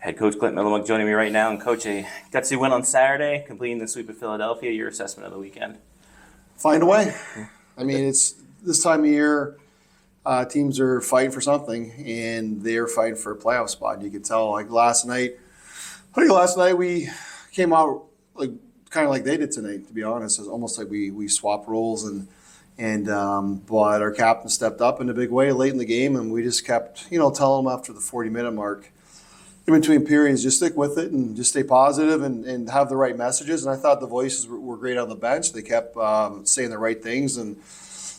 Head coach Clint Mylymok joining me right now. And Coach, a gutsy win on Saturday, completing the sweep of Philadelphia. Your assessment of the weekend? Find a way. I mean, it's this time of year, teams are fighting for something, and they're fighting for a playoff spot. You could tell, like last night we came out like kind of like they did tonight. To be honest, it's almost like we swapped roles, but our captain stepped up in a big way late in the game, and we just kept telling them after the 40-minute mark, in between periods, just stick with it and just stay positive and have the right messages. And I thought the voices were great on the bench. They kept saying the right things, and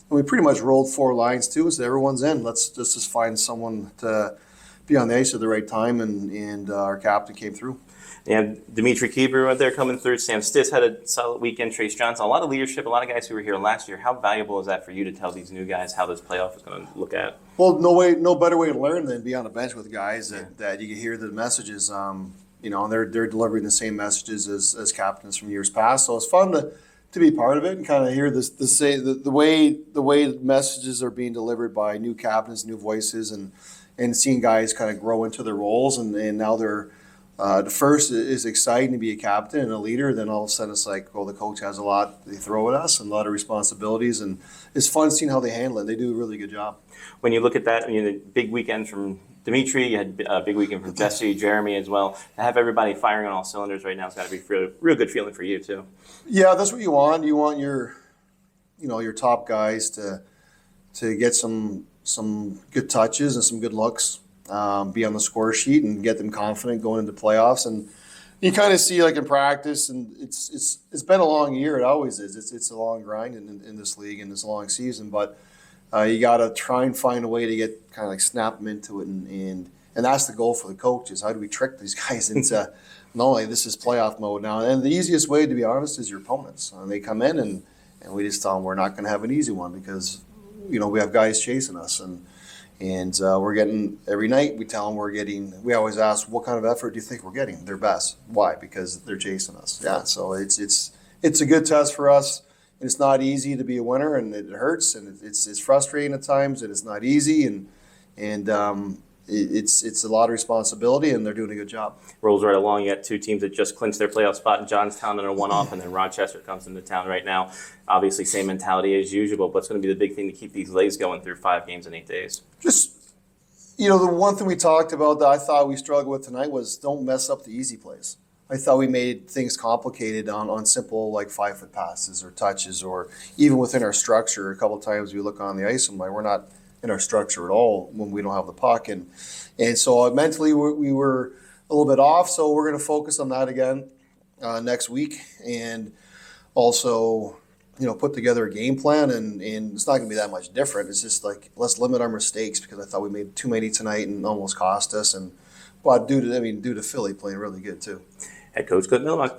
we pretty much rolled 4 lines too. So everyone's in. Let's just find someone to be on the ice at the right time, and our captain came through. And Dimitri Keeper went there coming through. Sam Stiss had a solid weekend. Trace Johnson, a lot of leadership, a lot of guys who were here last year. How valuable is that for you to tell these new guys how this playoff is going to look at? Well, no better way to learn than be on a bench with guys that you can hear the messages. And they're delivering the same messages as captains from years past. So it's fun to be part of it and kind of hear the way messages are being delivered by new captains, new voices, and seeing guys kind of grow into their roles. And now they're the first is exciting to be a captain and a leader. Then all of a sudden it's like, the coach has a lot they throw at us and a lot of responsibilities, and it's fun seeing how they handle it. They do a really good job. When you look at that, the big weekend from Dimitri, you had a big weekend from Jesse, Jeremy as well. To have everybody firing on all cylinders right now, it's got to be a real good feeling for you too. Yeah, that's what you want. You want your top guys to get some good touches and some good looks. Be on the score sheet and get them confident going into playoffs. And you kind of see like in practice, and it's been a long year. It always is. It's a long grind in this league and this long season. But you got to try and find a way to get kind of like snap them into it, and that's the goal for the coaches. How do we trick these guys into knowing this is playoff mode now? And the easiest way, to be honest, is your opponents. They come in and we just tell them we're not going to have an easy one because we have guys chasing us, and we're getting every night. We tell them we always ask, what kind of effort do you think we're getting? Their best. Why? Because they're chasing us. Yeah. So it's a good test for us. It's not easy to be a winner, and it hurts, and it's frustrating at times, and it's not easy, and it's a lot of responsibility, and they're doing a good job. Rolls right along. You got 2 teams that just clinched their playoff spot in Johnstown and a one-off, and then Rochester comes into town right now. Obviously, same mentality as usual, but it's going to be the big thing to keep these legs going through 5 games in 8 days. Just, the one thing we talked about that I thought we struggled with tonight was don't mess up the easy plays. I thought we made things complicated on simple like 5-foot passes or touches, or even within our structure. A couple of times we look on the ice and we're not in our structure at all when we don't have the puck, and so mentally we were a little bit off. So we're going to focus on that again next week, and also put together a game plan, and it's not going to be that much different. It's just like, let's limit our mistakes, because I thought we made too many tonight and almost cost us, but due to Philly playing really good too. Head coach Clint Mylymok.